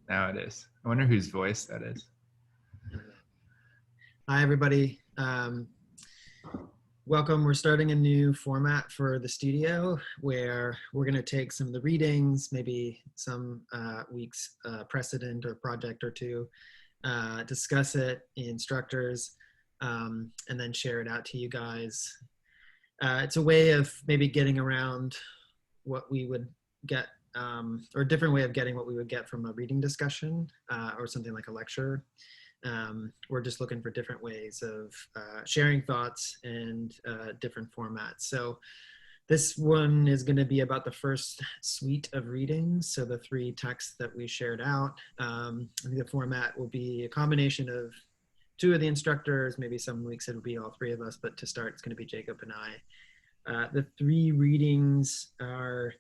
Now it is. I wonder whose voice that is. Hi, everybody. Welcome. We're starting a new format for the studio where we're going to take some of the readings, maybe some weeks precedent or project or two, discuss it in instructors, and then share it out to you guys. It's a way of maybe getting around what we would get, or a different way of getting what we would get from a reading discussion or something like a lecture. We're just looking for different ways of sharing thoughts and different formats. So this one is going to be about the first suite of readings. So the 3 texts that we shared out. I think the format will be a combination of 2 of the instructors. Maybe some weeks it'll be all 3 of us, but to start, it's going to be Jacob and I. The 3 readings are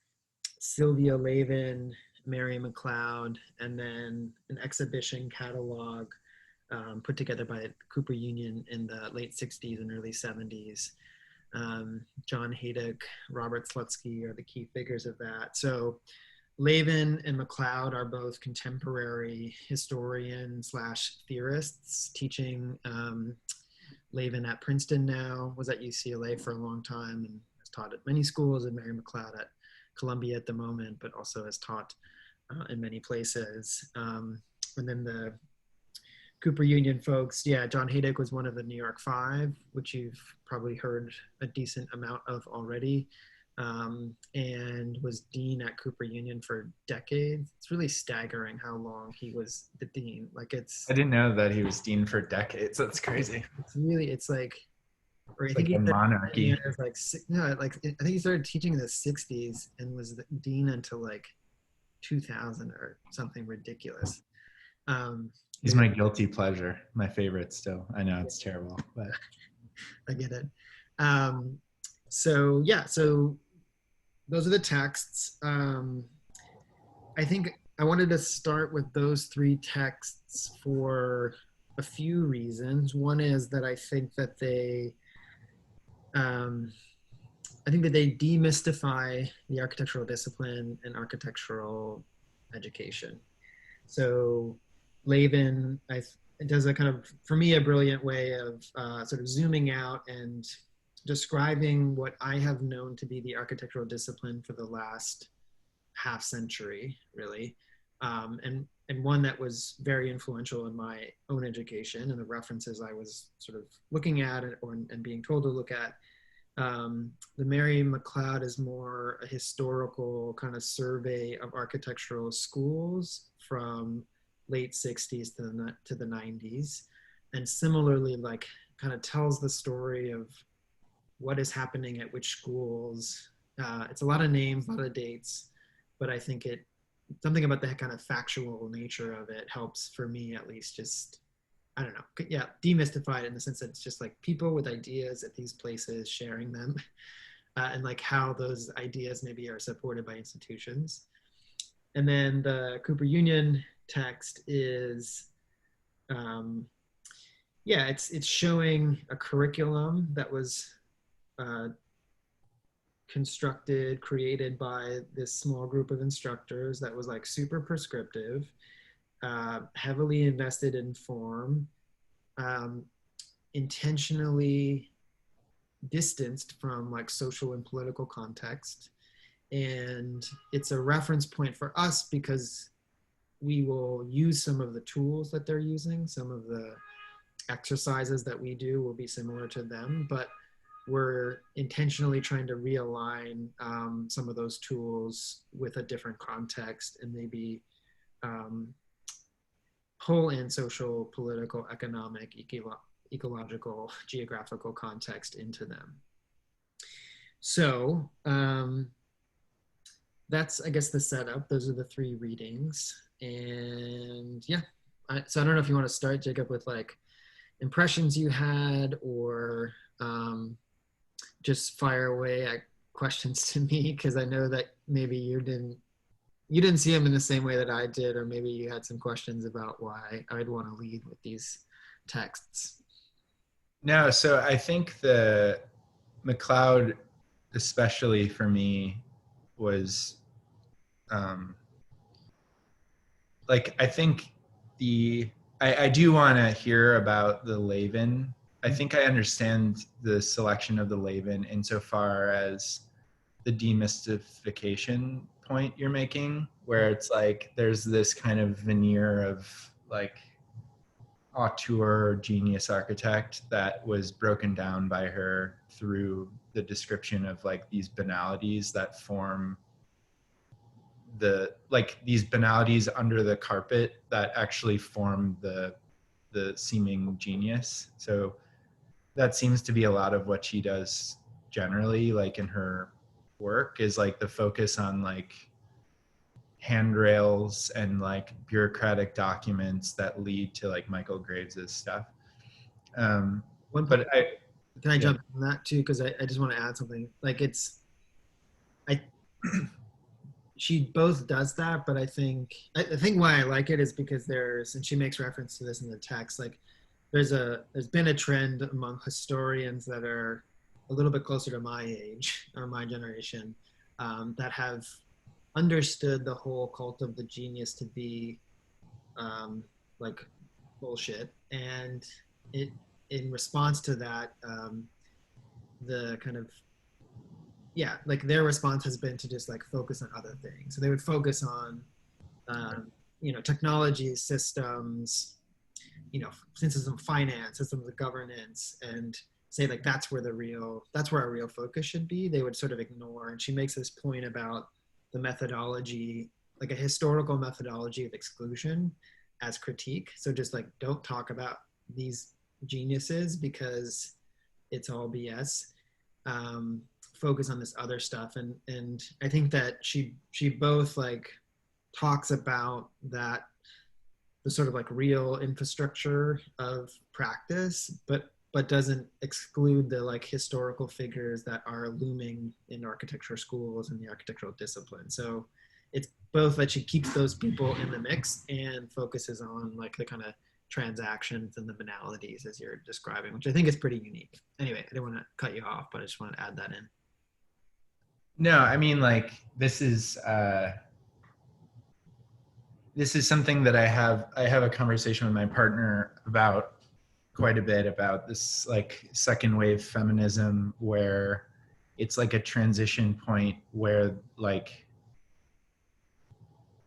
Sylvia Lavin, Mary McLeod, and then an exhibition catalog put together by Cooper Union in the late 60s and early 70s. John Haydock, Robert Slutsky are the key figures of that. So Lavin and McLeod are both contemporary historians / theorists teaching. Lavin at Princeton now, was at UCLA for a long time and has taught at many schools, and Mary McLeod at Columbia at the moment, but also has taught in many places. And then the Cooper Union folks, yeah, John Haydock was one of the New York 5, which you've probably heard a decent amount of already, and was dean at Cooper Union for decades. It's really staggering how long he was the dean. Like I didn't know that he was dean for decades. That's crazy. It's like, or It's I think like he a monarchy. like no, like I think he started teaching in the 60s and was the dean until like 2000 or something ridiculous. He's my guilty pleasure, my favorite still. I know it's terrible, but I get it. So yeah, so those are the texts. I think I wanted to start with those 3 texts for a few reasons. One is that I think that they demystify the architectural discipline and architectural education. So Lavin does a kind of, for me, a brilliant way of sort of zooming out and describing what I have known to be the architectural discipline for the last half century, really, and one that was very influential in my own education and the references I was sort of looking at and being told to look at. The Mary McLeod is more a historical kind of survey of architectural schools from late 60s to the 90s, and similarly like kind of tells the story of what is happening at which schools. It's a lot of names, a lot of dates, but I think something about the kind of factual nature of it helps, for me at least, just, I don't know, yeah, demystify it in the sense that it's just like people with ideas at these places sharing them, and like how those ideas maybe are supported by institutions. And then the Cooper Union text is, yeah, it's showing a curriculum that was created by this small group of instructors that was like super prescriptive, heavily invested in form, intentionally distanced from like social and political context. And it's a reference point for us because we will use some of the tools that they're using. Some of the exercises that we do will be similar to them, but we're intentionally trying to realign some of those tools with a different context and maybe pull in social, political, economic, ecological, geographical context into them. So that's, I guess, the setup. Those are the 3 readings. And yeah, so I don't know if you want to start, Jacob, with like impressions you had, or just fire away at questions to me, because I know that maybe you didn't see them in the same way that I did, or maybe you had some questions about why I'd want to lead with these texts. no. So I think the McLeod, especially for me, was like I think I do want to hear about the Laven. I think I understand the selection of the Laven insofar as the demystification point you're making, where it's like there's this kind of veneer of like auteur genius architect that was broken down by her through the description of like these banalities that form these banalities under the carpet that actually form the seeming genius. So that seems to be a lot of what she does generally, like in her work, is like the focus on like handrails and like bureaucratic documents that lead to like Michael Graves's stuff. One But I, Can I yeah. jump on that too? Because I just want to add something. Like I she both does that, but I think why I like it is because and she makes reference to this in the text, like there's been a trend among historians that are a little bit closer to my age or my generation, that have understood the whole cult of the genius to be like bullshit, and it in response to that, the kind of like their response has been to just like focus on other things. So they would focus on technology, systems, systems of finance, systems of governance, and say like that's where our real focus should be. They would sort of ignore, and she makes this point about the methodology, like a historical methodology of exclusion as critique. So just like don't talk about these geniuses because it's all BS. Focus on this other stuff, and I think that she both like talks about that, the sort of like real infrastructure of practice, but doesn't exclude the like historical figures that are looming in architecture schools and the architectural discipline. So it's both that she keeps those people in the mix and focuses on like the kind of transactions and the banalities as you're describing, which I think is pretty unique. Anyway, I didn't want to cut you off, but I just wanted to add that in. No, I mean, like this is something that I have a conversation with my partner about quite a bit, about this like second wave feminism, where it's like a transition point where like,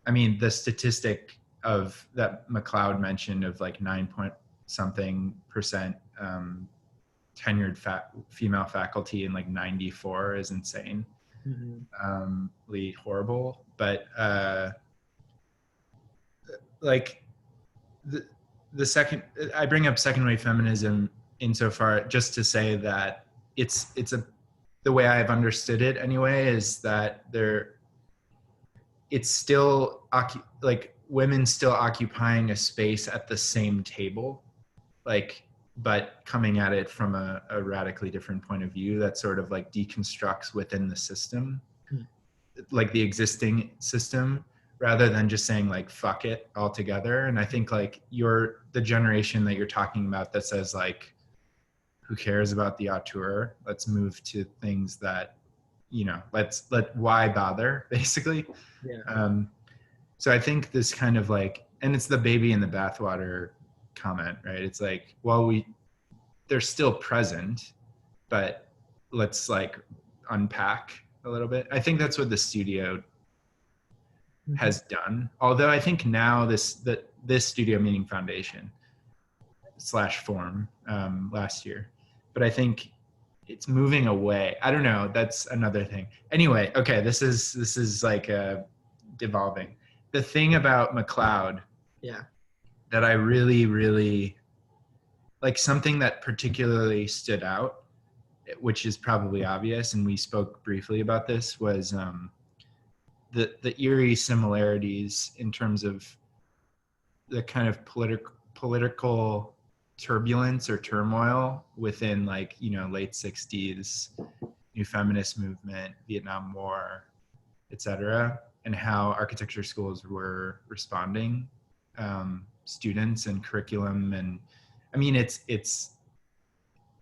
I mean, the statistic of that McLeod mentioned of like 9 point something percent tenured female faculty in like 94 is insane. Horrible. But like the second, I bring up second wave feminism insofar just to say that it's the way I've understood it anyway is that it's still like women still occupying a space at the same table, like, but coming at it from a radically different point of view that sort of like deconstructs within the system, like the existing system, rather than just saying like fuck it altogether. And I think like you're the generation that you're talking about that says like, who cares about the auteur? Let's move to things that, why bother, basically. Yeah. So I think this kind of like, and it's the baby in the bathwater comment, right? It's like, well, they're still present, but let's like unpack a little bit. I think that's what the studio has done. Although I think now this studio, meaning Foundation / Form, last year, but I think it's moving away. I don't know. That's another thing. Anyway, okay, this is like devolving. The thing about McLeod, that I really, really like, something that particularly stood out, which is probably obvious, and we spoke briefly about this, was the eerie similarities in terms of the kind of political turbulence or turmoil within like, late 60s, new feminist movement, Vietnam War, etc., and how architecture schools were responding, students and curriculum. And I mean, it's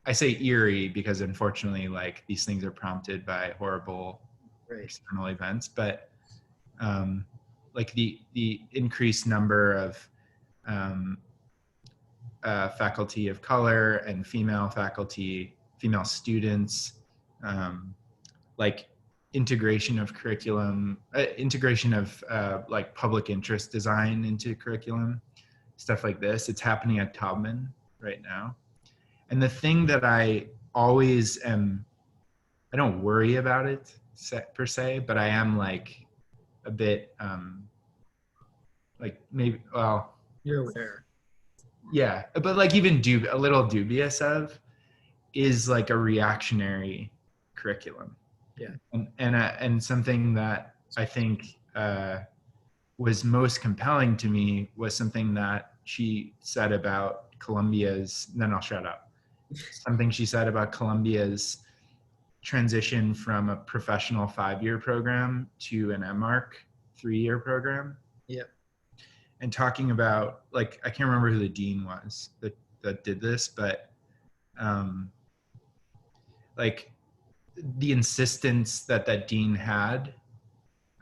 I say eerie because unfortunately like these things are prompted by horrible external events, but like the increased number of um, faculty of color and female faculty, female students, like integration of curriculum, integration of like public interest design into curriculum, stuff like this. It's happening at Taubman right now. And the thing that I always am, I don't worry about it per se, but I am like a bit like maybe, well, You're aware. yeah, but like even a little dubious of is like a reactionary curriculum. Yeah. And something that I think was most compelling to me was something that she said about Columbia's, then I'll shut up. Something she said about Columbia's transition from a professional 5-year program to an MArch 3-year program. Yeah. And talking about, like, I can't remember who the dean was that did this, but like the insistence that dean had,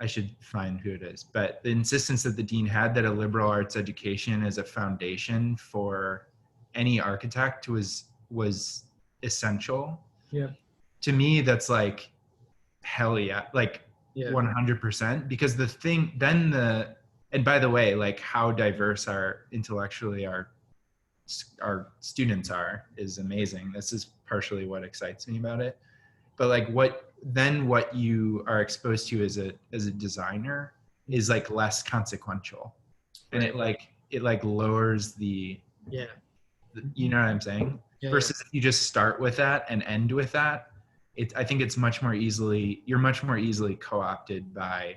I should find who it is, but the insistence that the dean had that a liberal arts education as a foundation for any architect was essential. Yeah. To me, that's like, hell yeah, like Yeah. 100%, because the thing, then and by the way, like how diverse intellectually our students is amazing. This is partially what excites me about it. But like what you are exposed to as a designer is like less consequential. And it lowers the, you know what I'm saying? Yeah, versus if you just start with that and end with that, I think you're much more easily co-opted by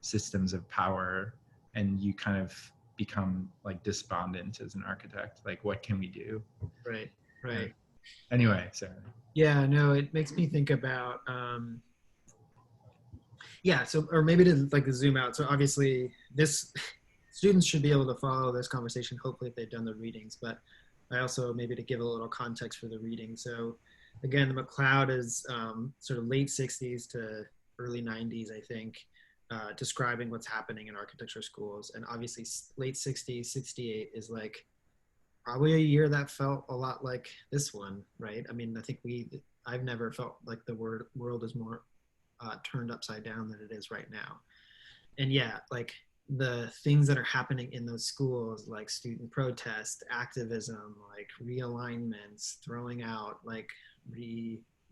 systems of power, and you kind of become like despondent as an architect. Like, what can we do? Right. Anyway, sorry. Yeah, no, it makes me think about, so, or maybe to like zoom out. So obviously students should be able to follow this conversation, hopefully if they've done the readings, but I also maybe to give a little context for the reading. So again, the McLeod is sort of late 60s to early 90s, I think, describing what's happening in architecture schools. And obviously late 60s, 68 is like probably a year that felt a lot like this one, right? I mean, I think I've never felt like the world is more turned upside down than it is right now. And yeah, like the things that are happening in those schools, like student protest, activism, like realignments, throwing out, like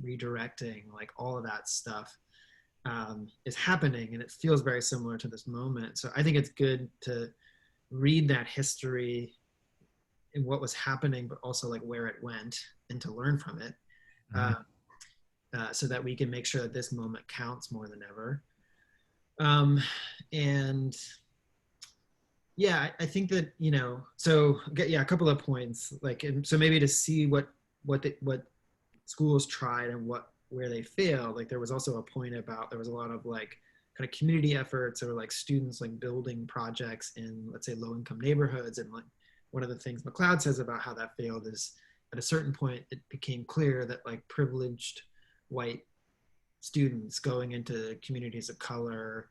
redirecting, like all of that stuff is happening, and it feels very similar to this moment. So I think it's good to read that history and what was happening, but also like where it went, and to learn from it, so that we can make sure that this moment counts more than ever. And yeah, I think that, so yeah, a couple of points, like, so maybe to see what schools tried and where they failed. Like there was also a point about, there was a lot of like kind of community efforts, or like students like building projects in, let's say, low income neighborhoods. And like one of the things McLeod says about how that failed is at a certain point, it became clear that like privileged white students going into communities of color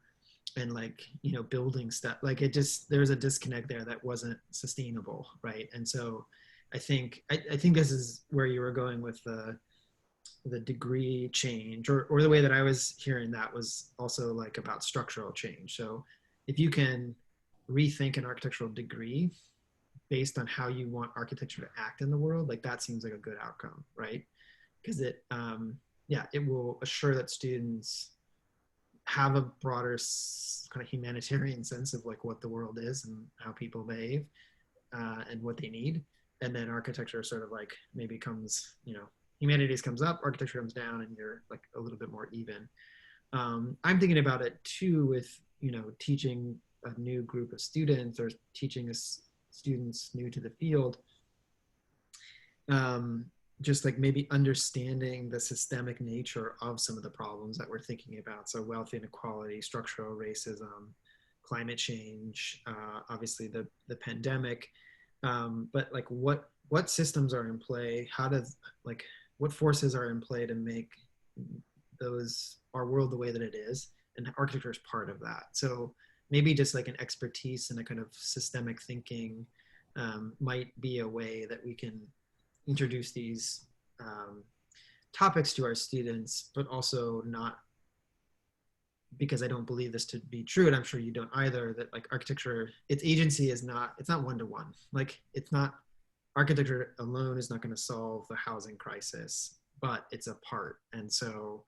and like, building stuff, like there's a disconnect there that wasn't sustainable. Right. And so I think this is where you were going with the degree change, or the way that I was hearing that was also like about structural change. So if you can rethink an architectural degree based on how you want architecture to act in the world, like that seems like a good outcome, right? Because it will assure that students have a broader kind of humanitarian sense of like what the world is and how people behave, and what they need. And then architecture sort of like maybe comes, humanities comes up, architecture comes down, and you're like a little bit more even. I'm thinking about it too with, teaching a new group of students, or teaching students new to the field. Just like maybe understanding the systemic nature of some of the problems that we're thinking about. So wealth inequality, structural racism, climate change, obviously the pandemic, but like what systems are in play? What forces are in play to make our world the way that it is? And architecture is part of that. So maybe just like an expertise and a kind of systemic thinking might be a way that we can introduce these topics to our students, but also not, because I don't believe this to be true, and I'm sure you don't either, that like architecture, its agency is not, it's not one-to-one. Like it's not, architecture alone is not going to solve the housing crisis, but it's a part. And so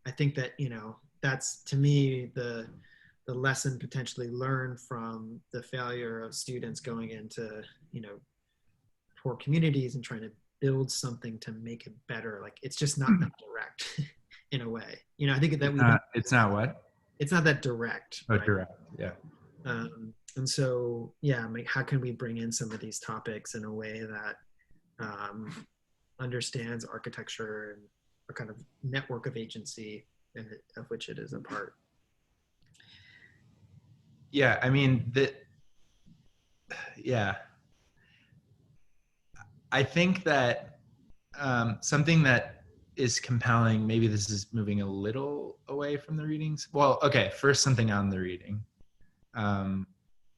I think that, you know, that's to me the lesson potentially learned from the failure of students going into, you know, poor communities and trying to build something to make it better. Like it's just not that direct in a way. You know, I think that it's not what? It's not that direct. Oh, right? direct, yeah. And so, yeah, like how can we bring in some of these topics in a way that understands architecture and a kind of network of agency of which it is a part? Yeah, I mean, yeah. I think that something that is compelling, maybe this is moving a little away from the readings. Well, okay, first something on the reading.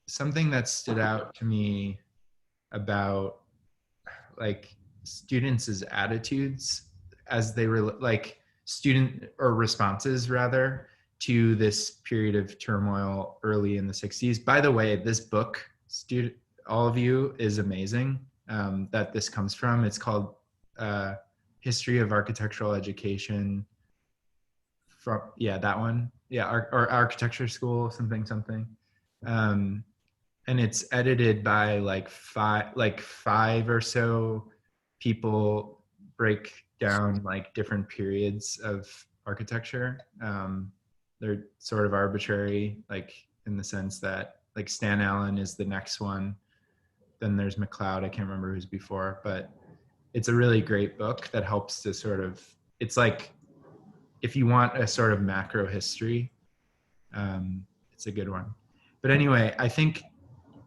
Something that stood out to me about like students' attitudes as they were like student or responses rather to this period of turmoil early in the 60s. By the way, this book, all of you, is amazing that this comes from. It's called History of Architectural Education. From, yeah, that one. Yeah, or Architecture School, something. And it's edited by like five or so people, break down like different periods of architecture. They're sort of arbitrary, like in the sense that like Stan Allen is the next one. Then there's McLeod. I can't remember who's before, but it's a really great book that helps to sort of, it's like, if you want a sort of macro history, it's a good one. But anyway, I think,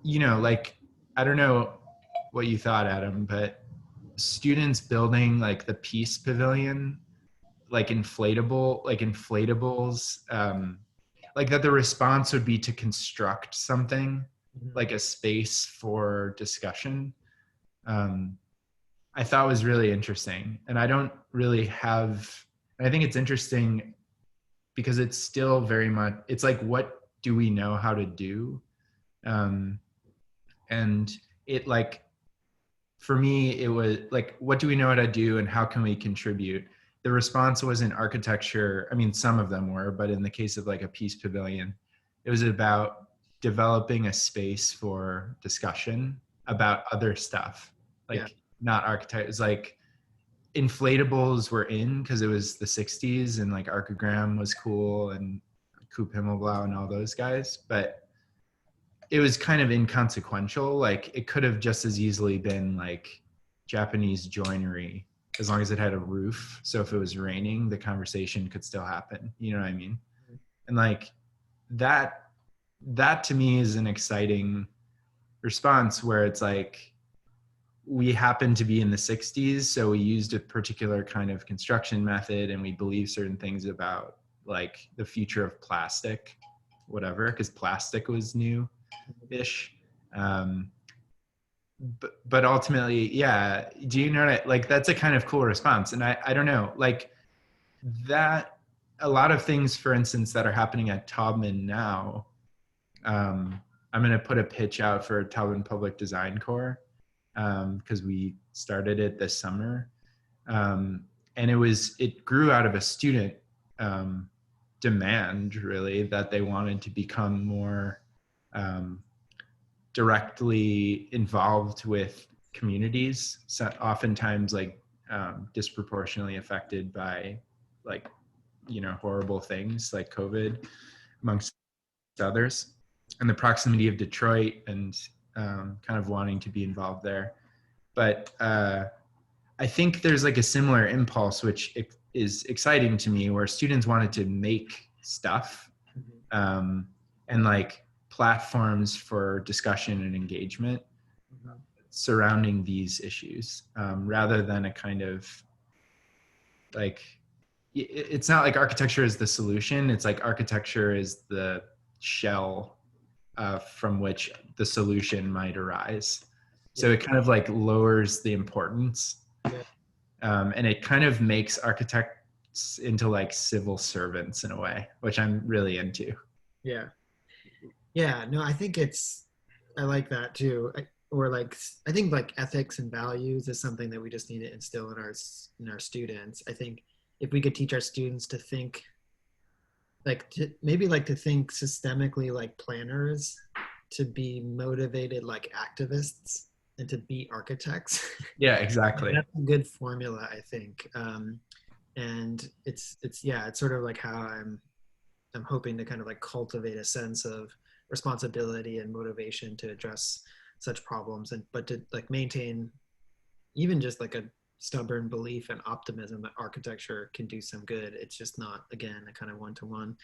you know, like, I don't know what you thought, Adam, but students building like the Peace Pavilion, like inflatables, like that the response would be to construct something, like a space for discussion, I thought was really interesting. And I don't really have, I think it's interesting because it's still very much, it's like, what do we know how to do? And it like, for me, it was like, what do we know how to do and how can we contribute? The response wasn't architecture. I mean, some of them were, but in the case of like a Peace Pavilion, it was about developing a space for discussion about other stuff, like not architecture. It's like inflatables were in because it was the 60s and like Archigram was cool and Coop Himmelblau and all those guys, but it was kind of inconsequential. Like it could have just as easily been like Japanese joinery, as long as it had a roof. So if it was raining, the conversation could still happen. You know what I mean? And like that to me is an exciting response where it's like, we happen to be in the 60s. So we used a particular kind of construction method and we believe certain things about like the future of plastic, whatever, because plastic was new-ish. But ultimately, yeah, do you know that, like, that's a kind of cool response. And I don't know, like that, a lot of things, for instance, that are happening at Taubman now, I'm going to put a pitch out for Taubman Public Design Corps because we started it this summer. And it grew out of a student demand, really, that they wanted to become more directly involved with communities, so oftentimes like disproportionately affected by like, you know, horrible things like COVID, amongst others, and the proximity of Detroit and kind of wanting to be involved there. But I think there's like a similar impulse, which is exciting to me, where students wanted to make stuff and like platforms for discussion and engagement surrounding these issues, rather than a kind of like, it's not like architecture is the solution. It's like architecture is the shell from which the solution might arise. So it kind of like lowers the importance, Yeah. and it kind of makes architects into like civil servants in a way, which I'm really into. Yeah. Yeah. No, I think I like that too. Or like, I think like ethics and values is something that we just need to instill in our students. I think if we could teach our students to think like maybe like to think systemically like planners, to be motivated like activists, and to be architects. Yeah, exactly. That's a good formula, I think. And yeah, it's sort of like how I'm hoping to kind of like cultivate a sense of responsibility and motivation to address such problems, and but to like maintain even just like a stubborn belief and optimism that architecture can do some good. It's just not, again, a kind of one-to-one.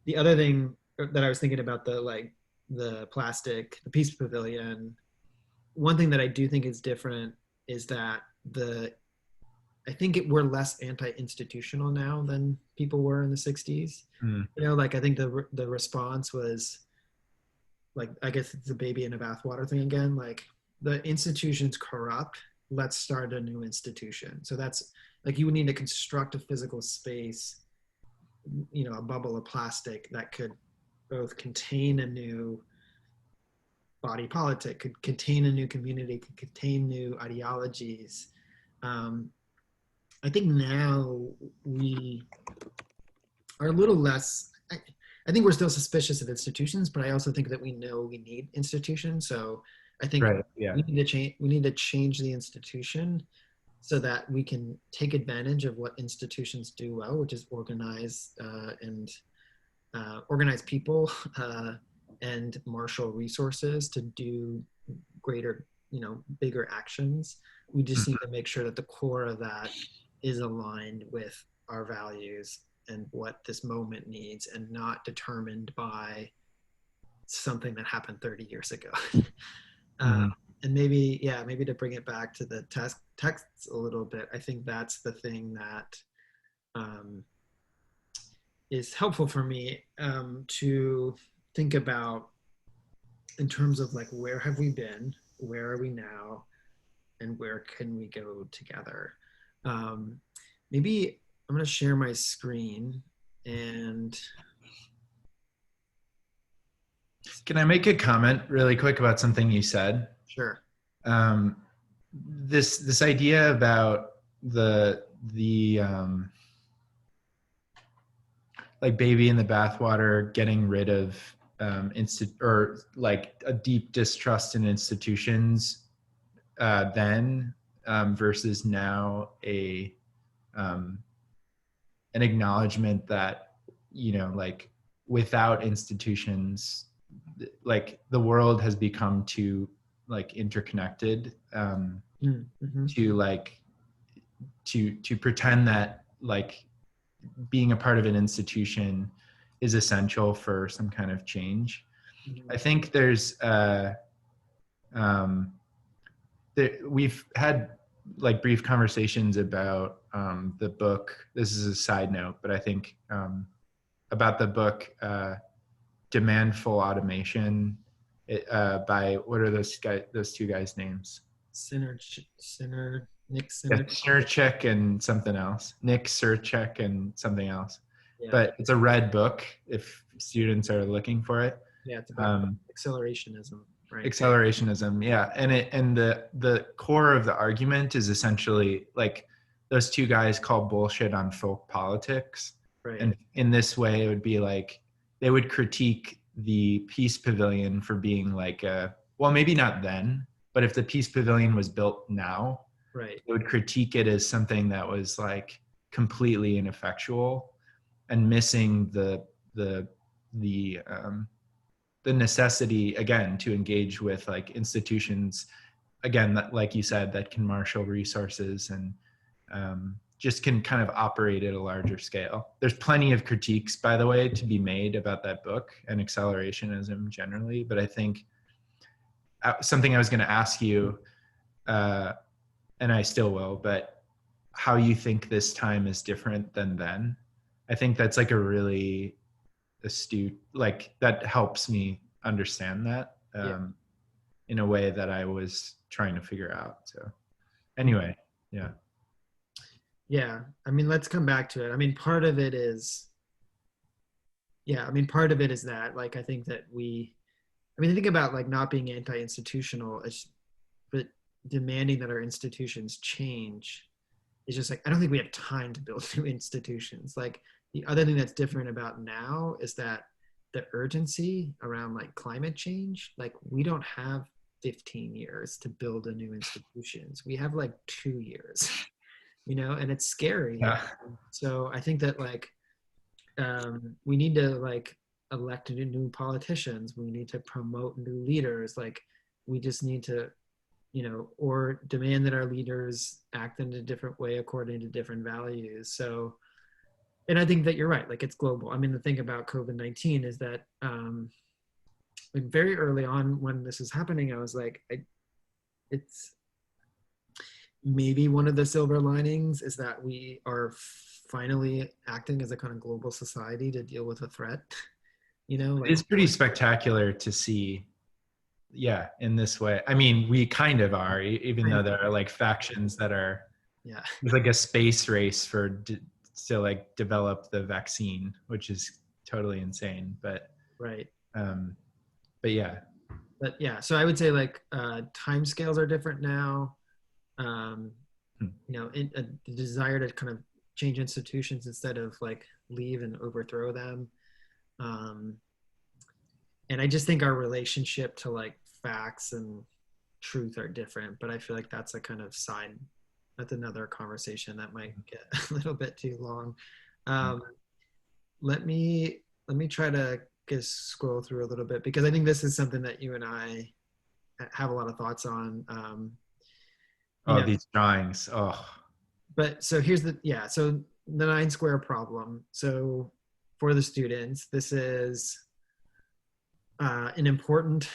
The other thing that I was thinking about, the plastic, the Peace Pavilion, one thing that I do think is different is that I think we're less anti-institutional now than people were in the 60s. Mm. You know, like I think the response was like, I guess it's the baby in a bathwater thing again. Like, the institution's corrupt. Let's start a new institution. So that's like, you would need to construct a physical space, you know, a bubble of plastic that could both contain a new body politic, could contain a new community, could contain new ideologies. Um, I think now we are a little less. I think we're still suspicious of institutions, but I also think that we know we need institutions. So I think Right. Yeah. we need to change. We need to change the institution so that we can take advantage of what institutions do well, which is organize and organize people and marshal resources to do greater, you know, bigger actions. We just need to make sure that the core of that is aligned with our values and what this moment needs, and not determined by something that happened 30 years ago. Mm-hmm. And maybe, yeah, maybe to bring it back to the texts a little bit, I think that's the thing that is helpful for me to think about in terms of like, where have we been, where are we now, and where can we go together. Maybe I'm going to share my screen and Can I make a comment really quick about something you said? sure. Um, this idea about the like baby in the bathwater, getting rid of or like a deep distrust in institutions then versus now an acknowledgement that, you know, like without institutions, like the world has become too like interconnected Mm-hmm. to like to pretend that like being a part of an institution is essential for some kind of change. Mm-hmm. I think um, we've had like brief conversations about the book. This is a side note, but I think about the book Demandful Automation by, what are those two guys' names? Nick Yeah, Sinner. Srnicek and something else. Nick Srnicek and something else. Yeah. But it's a red book if students are looking for it. Yeah, it's about accelerationism, right? Accelerationism, yeah. And the core of the argument is essentially like those two guys call bullshit on folk politics. Right. And in this way, it would be like they would critique the Peace Pavilion for being like well, maybe not then, but if the Peace Pavilion was built now, Right. they would critique it as something that was like completely ineffectual and missing the necessity again to engage with like institutions again that, like you said, that can marshal resources and just can kind of operate at a larger scale. There's plenty of critiques, by the way, to be made about that book and accelerationism generally, but I think something I was going to ask you and I still will, but how you think this time is different than then. I think that's like a really astute, like that helps me understand that in a way that I was trying to figure out. So anyway, yeah. Yeah, I mean, let's come back to it. I mean, part of it is, yeah, I mean, part of it is that, like, I think that I mean, think about like not being anti-institutional, but demanding that our institutions change is just like, I don't think we have time to build new institutions. Like, the other thing that's different about now is that the urgency around like climate change, like, we don't have 15 years to build a new institutions. We have like 2 years, and it's scary. Yeah. So I think that like we need to like elect new politicians. We need to promote new leaders. Like, we just need to, or demand that our leaders act in a different way according to different values. So, and I think that you're right. Like, it's global. I mean, the thing about COVID-19 is that like very early on when this is happening, I was like, it's maybe one of the silver linings is that we are finally acting as a kind of global society to deal with a threat. Like, It's pretty spectacular to see, yeah, in this way. I mean, we kind of are, even though there are like factions that are, yeah, there's like a space race to like develop the vaccine, which is totally insane. But right. but yeah, But yeah, so I would say like time scales are different now. The desire to kind of change institutions instead of like leave and overthrow them. And I just think our relationship to like facts and truth are different, but I feel like that's that's another conversation that might get a little bit too long. Let me try to just scroll through a little bit, because I think this is something that you and I have a lot of thoughts on. These drawings. Oh, but so here's so the 9 square problem. So for the students, this is an important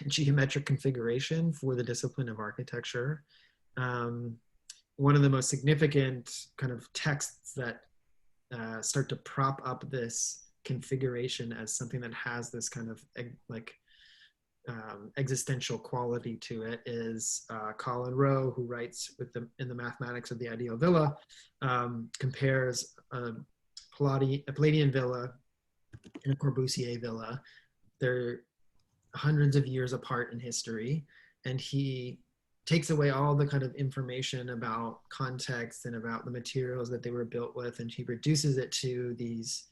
geometric configuration for the discipline of architecture. One of the most significant kind of texts that start to prop up this configuration as something that has this kind of like existential quality to it is Colin Rowe, who writes in the Mathematics of the Ideal Villa, compares a Palladian villa and a Corbusier villa. They're hundreds of years apart in history, and he takes away all the kind of information about context and about the materials that they were built with, and he reduces it to these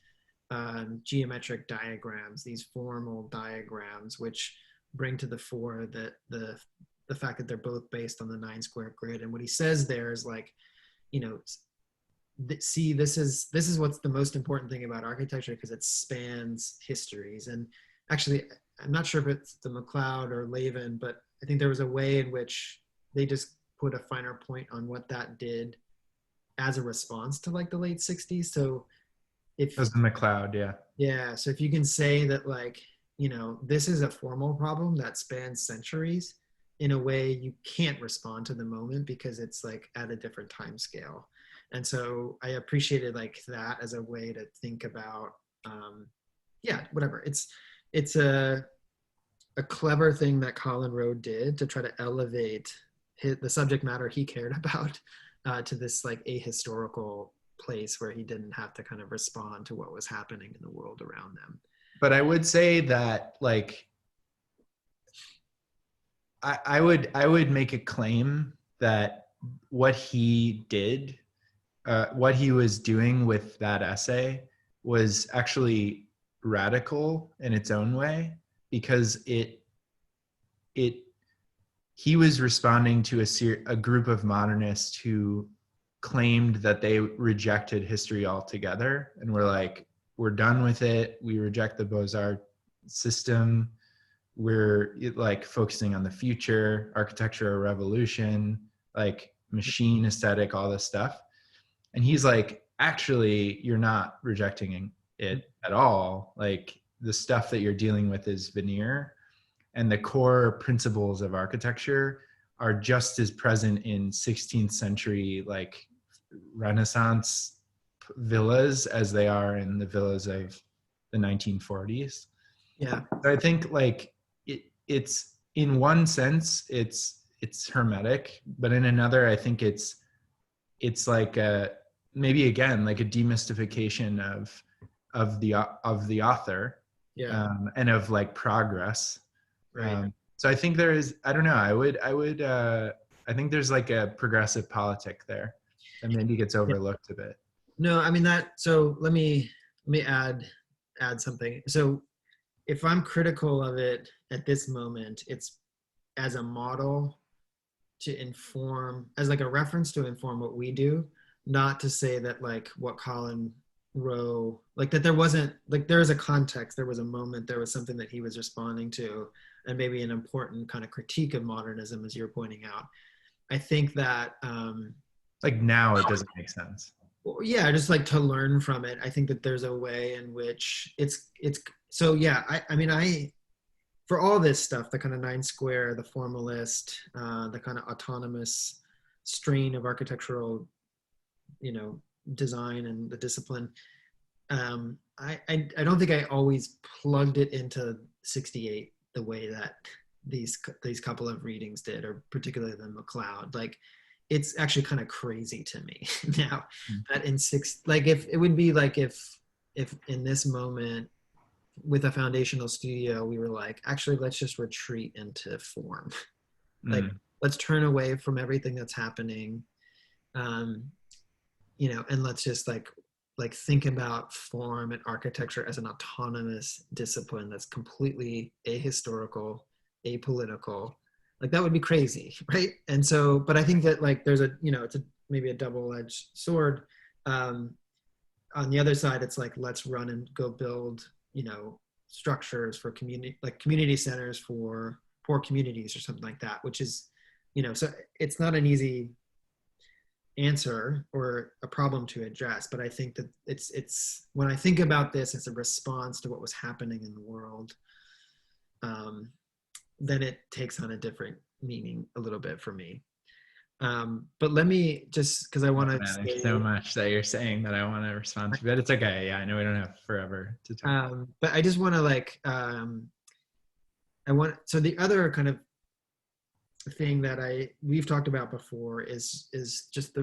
geometric diagrams, these formal diagrams, which bring to the fore the fact that they're both based on the 9-square grid. And what he says there is like, see, this is what's the most important thing about architecture, because it spans histories. And actually, I'm not sure if it's the MacLeod or Lavin, but I think there was a way in which they just put a finer point on what that did as a response to like the late 60s. So if that was the MacLeod, yeah. Yeah, so if you can say that like, this is a formal problem that spans centuries, in a way you can't respond to the moment because it's like at a different time scale. And so I appreciated like that as a way to think about, whatever. It's a clever thing that Colin Rowe did to try to elevate the subject matter he cared about to this like ahistorical place where he didn't have to kind of respond to what was happening in the world around them. But I would say that like I would make a claim that what he did, what he was doing with that essay was actually radical in its own way, because he was responding to a group of modernists who claimed that they rejected history altogether and were like, we're done with it. We reject the Beaux-Arts system. We're like focusing on the future, architecture, revolution, like machine aesthetic, all this stuff. And he's like, actually, you're not rejecting it at all. Like, the stuff that you're dealing with is veneer, and the core principles of architecture are just as present in 16th century, like Renaissance villas as they are in the villas of the 1940s. Yeah. So I think like it's in one sense it's hermetic, but in another I think it's like a maybe again like a demystification of the author, Yeah. and of like progress. Right. So I think there is, I don't know, I think there's like a progressive politic there that maybe gets Yeah. overlooked a bit. No, I mean that. So let me add something. So if I'm critical of it at this moment, it's as a model to inform, as like a reference to inform what we do, not to say that like what Colin Rowe, like that there wasn't, like there is a context, there was a moment, there was something that he was responding to, and maybe an important kind of critique of modernism, as you're pointing out. I think that, Like now it doesn't make sense. yeah, just like to learn from it. I think that there's a way in which it's so yeah. I mean, for all this stuff, the kind of nine square, the formalist, the kind of autonomous strain of architectural, you know, design and the discipline. I don't think I always plugged it into 68 the way that these couple of readings did, or particularly the McLeod. Like, it's actually kind of crazy to me now that in six, like if it would be like if in this moment with a foundational studio, we were like, actually, let's just retreat into form. Like, let's turn away from everything that's happening, um, you know, and let's just like think about form and architecture as an autonomous discipline that's completely ahistorical, apolitical. Like that would be crazy, right? And so, but I think that like there's a, you know, it's a maybe a double-edged sword. Um, on the other side, it's like let's run and go build, you know, structures for community, like community centers for poor communities or something like that, which is, you know, so it's not an easy answer or a problem to address, but I think that it's when I think about this as a response to what was happening in the world, then it takes on a different meaning a little bit for me. But let me just, because I want to Man, there's say, so much that you're saying that I want to respond to, but it's okay. Yeah, I know we don't have forever to talk. but I just want to like, I want, so the other kind of thing that we've talked about before is just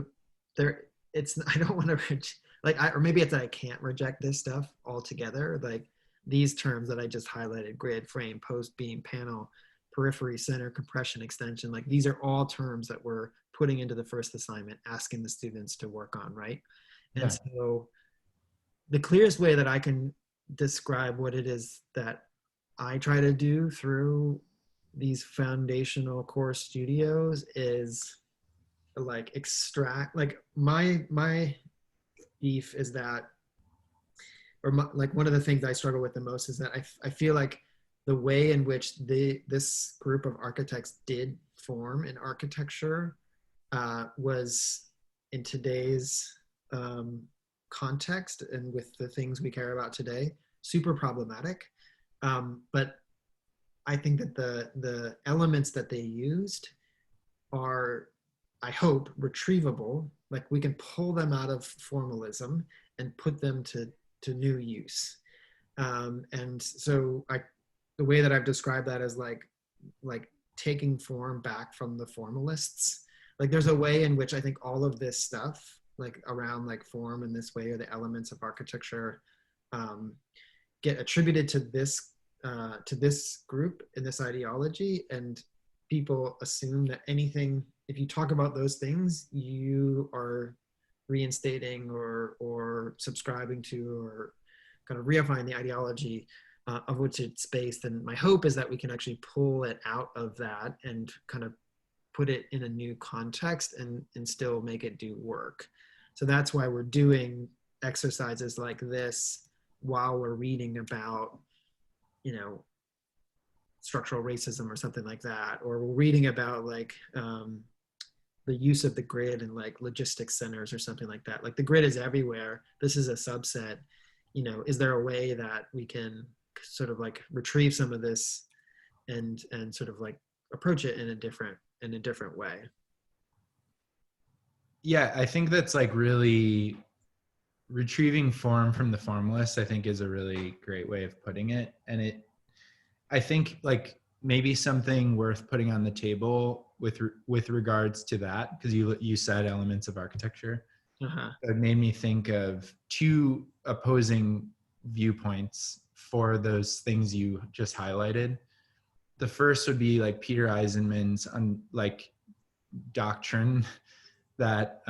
there, it's, I don't want to like, or maybe it's that I can't reject this stuff altogether. Like these terms that I just highlighted: grid, frame, post, beam, panel, periphery, center, compression, extension. Like these are all terms that we're putting into the first assignment, asking the students to work on, right? And Yeah. so the clearest way that I can describe what it is that I try to do through these foundational core studios is like extract, like my beef is that, or my, like one of the things I struggle with the most is that I feel like the way in which this group of architects did form in architecture was in today's context and with the things we care about today super problematic. But I think that the elements that they used are, I hope, retrievable. Like we can pull them out of formalism and put them to new use. And so the way that I've described that is like taking form back from the formalists. Like there's a way in which I think all of this stuff, like around like form in this way, or the elements of architecture, get attributed to this group in this ideology, and people assume that anything, if you talk about those things, you are reinstating or subscribing to or kind of reifying the ideology of which it's based. And my hope is that we can actually pull it out of that and kind of put it in a new context and still make it do work. So that's why we're doing exercises like this while we're reading about, you know, structural racism or something like that, or we're reading about like the use of the grid and like logistics centers or something like that. Like the grid is everywhere. This is a subset. You know, is there a way that we can sort of like retrieve some of this and sort of like approach it in a different way? Yeah, I think that's like really retrieving form from the formless, I think, is a really great way of putting it. And I think like maybe something worth putting on the table with regards to that, because you said elements of architecture. Uh-huh. It made me think of two opposing viewpoints for those things you just highlighted. The first would be like Peter Eisenman's like doctrine that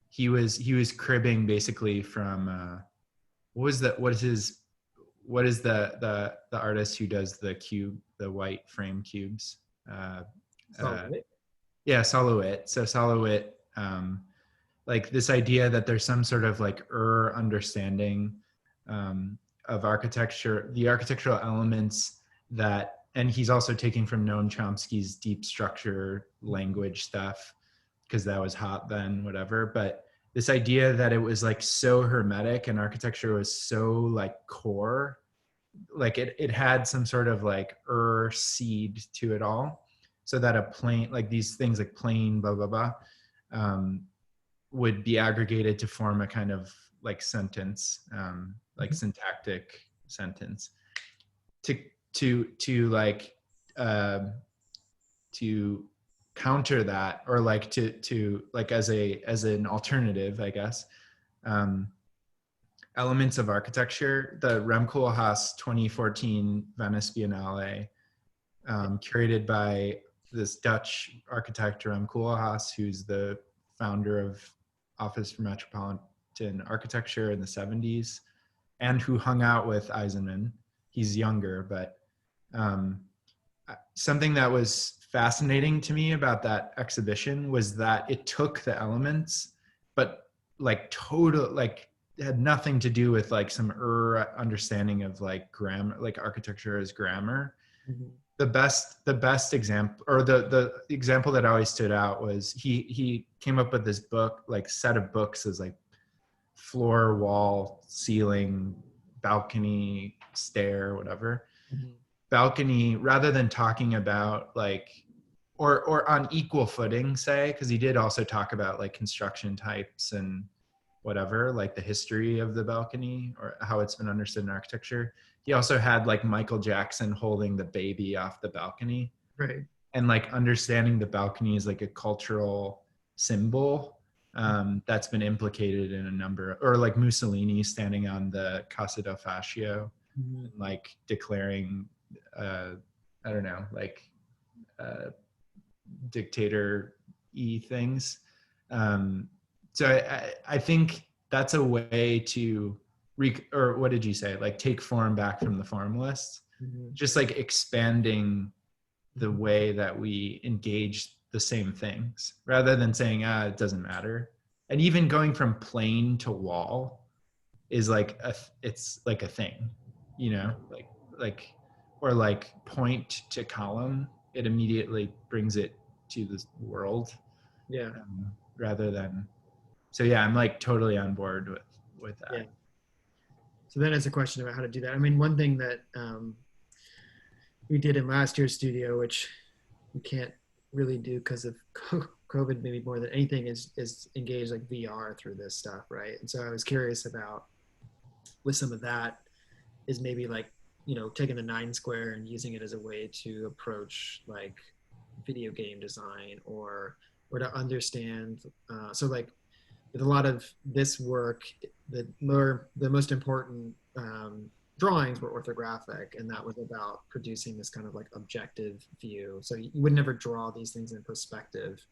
he was cribbing basically from what is the artist who does the white frame cubes? So, Yeah, Solowit. So Solowit, like this idea that there's some sort of like understanding of architecture, the architectural elements that, and he's also taking from Noam Chomsky's deep structure language stuff, because that was hot then, whatever. But this idea that it was like so hermetic and architecture was so like core, like it had some sort of like seed to it all, so that a plane, like these things like plane, blah, blah, blah, would be aggregated to form a kind of like sentence, like syntactic sentence to like to counter that, or like to like as an alternative, I guess. Elements of architecture, the Rem Koolhaas 2014 Venice Biennale, curated by this Dutch architect, Rem Koolhaas, who's the founder of Office for Metropolitan Architecture in the 70s, and who hung out with Eisenman. He's younger, but something that was fascinating to me about that exhibition was that it took the elements, but like total, like it had nothing to do with like some understanding of like grammar, like architecture as grammar. mm-hmm. The best example, or the example that always stood out, was he came up with this book, like set of books as like floor, wall, ceiling, balcony, stair, whatever. Mm-hmm. Balcony, rather than talking about like or on equal footing, say, because he did also talk about like construction types and whatever, like the history of the balcony or how it's been understood in architecture. He also had like Michael Jackson holding the baby off the balcony, Right. and like understanding the balcony as like a cultural symbol that's been implicated in a number, or like Mussolini standing on the Casa del Fascio, Mm-hmm. and like declaring, I don't know, like dictator-y things. So I think that's a way to or what did you say? Like take form back from the formless, Mm-hmm. just like expanding the way that we engage the same things, rather than saying, it doesn't matter. And even going from plane to wall is like it's like a thing, you know, like, or like point to column, it immediately brings it to the world, Yeah. rather than, so yeah, I'm like totally on board with Yeah. that. So then it's a question about how to do that. I mean, one thing that we did in last year's studio, which we can't really do because of COVID, maybe more than anything, is engage like VR through this stuff, right? And so I was curious about, with some of that, is maybe like, you know, taking the 9 Square and using it as a way to approach like video game design, or to understand. So like with a lot of this work, the most important drawings were orthographic, and that was about producing this kind of like objective view. So you would never draw these things in perspective,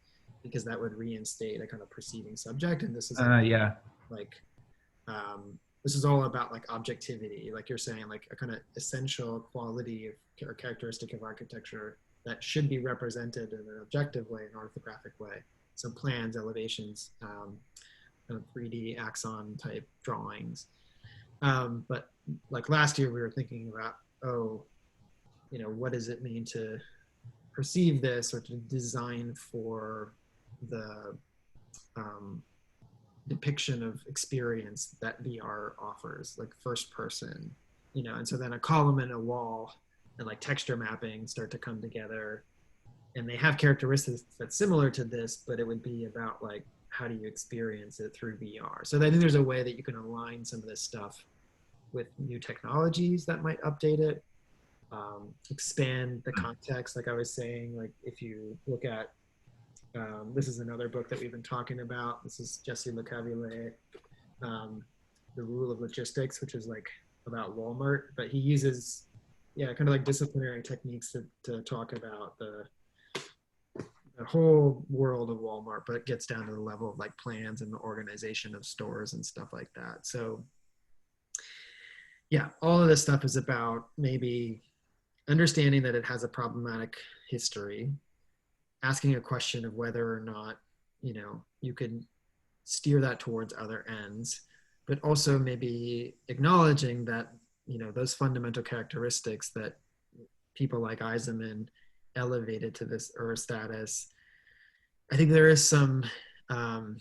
because that would reinstate a kind of preceding subject. And this is Yeah. like this is all about like objectivity, like you're saying, like a kind of essential quality or characteristic of architecture that should be represented in an objective way, an orthographic way. So plans, elevations, kind of 3D axon type drawings. But like last year we were thinking about, you know, what does it mean to perceive this, or to design for the depiction of experience that VR offers, like first person, you know. And so then a column and a wall and like texture mapping start to come together, and they have characteristics that's similar to this, but it would be about like how do you experience it through VR? So I think there's a way that you can align some of this stuff with new technologies that might update it, expand the context. Like I was saying, like if you look at, this is another book that we've been talking about. This is Jesse Le Cavalier, The Rule of Logistics, which is like about Walmart, but he uses, yeah, kind of like disciplinary techniques to talk about the whole world of Walmart, but it gets down to the level of like plans and the organization of stores and stuff like that. So yeah, all of this stuff is about maybe understanding that it has a problematic history, asking a question of whether or not, you could steer that towards other ends, but also maybe acknowledging that, those fundamental characteristics that people like Eisenman elevated to this status. I think um,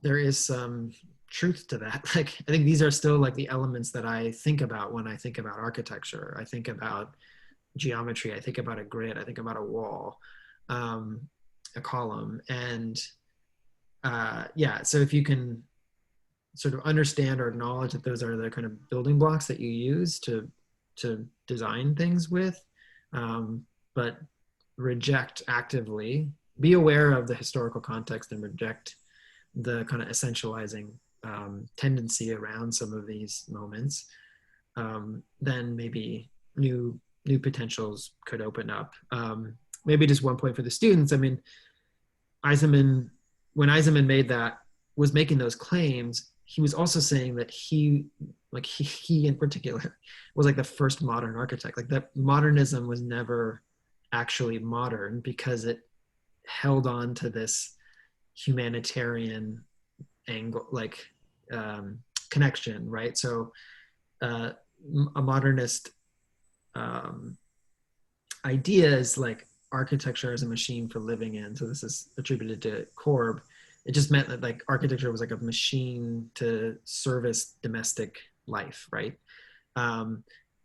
there is some truth to that. Like, I think these are still like the elements that I think about when I think about architecture. I think about geometry. I think about a grid. I think about a wall, a column. And yeah, so if you can sort of understand or acknowledge that those are the kind of building blocks that you use to design things with, but reject actively, be aware of the historical context and reject the kind of essentializing tendency around some of these moments, then maybe new potentials could open up. Maybe just one point for the students. I mean, Eisenman, when Eisenman was making those claims, he was also saying that he in particular was like the first modern architect. Like that modernism was never actually modern because it held on to this humanitarian angle, like connection, right? So a modernist idea is like architecture as a machine for living in. So this is attributed to Korb. It just meant that like architecture was like a machine to service domestic life, right?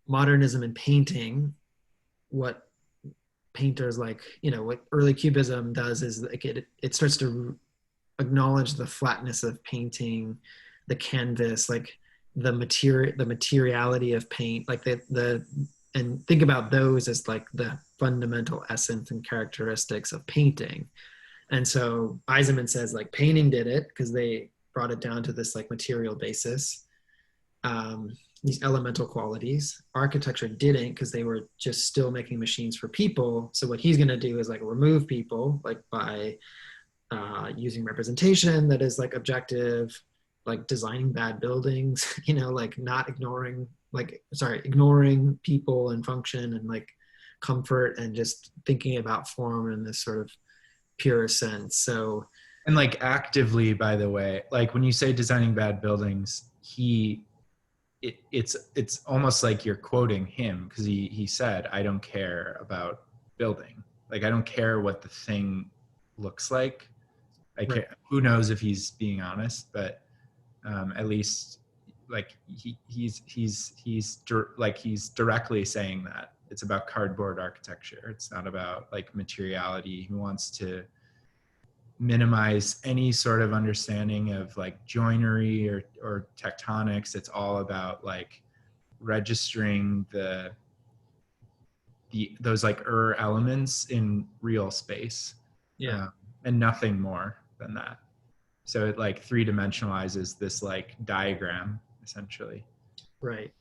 Modernism and painting, what painters like, what early cubism does is like it starts to acknowledge the flatness of painting, the canvas, like the materiality of paint, like and think about those as like the fundamental essence and characteristics of painting. And so Eisenman says like painting did it because they brought it down to this like material basis, these elemental qualities. Architecture didn't because they were just still making machines for people. So what he's going to do is like remove people, like by using representation that is like objective, like designing bad buildings, like not ignoring, ignoring people and function and like comfort and just thinking about form in this sort of pure sense. So, and like actively, by the way, like when you say designing bad buildings, it's almost like you're quoting him because he said, I don't care about building. Like, I don't care what the thing looks like. right. Who knows if he's being honest, but at least like he's directly saying that it's about cardboard architecture. It's not about like materiality. He wants to minimize any sort of understanding of like joinery or tectonics. It's all about like registering those like elements in real space, Yeah. and nothing more than that. So it like three dimensionalizes this like diagram essentially. Right.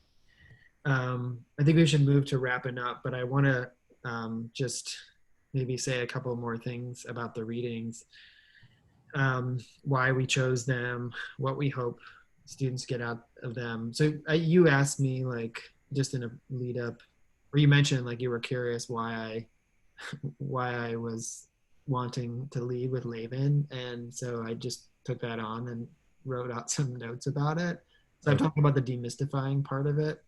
I think we should move to wrapping up, but I want to just maybe say a couple more things about the readings, why we chose them, what we hope students get out of them. So you asked me like just in a lead up, or you mentioned like you were curious why I was wanting to lead with Laban, and so I just took that on and wrote out some notes about it. So I'm talking about the demystifying part of it.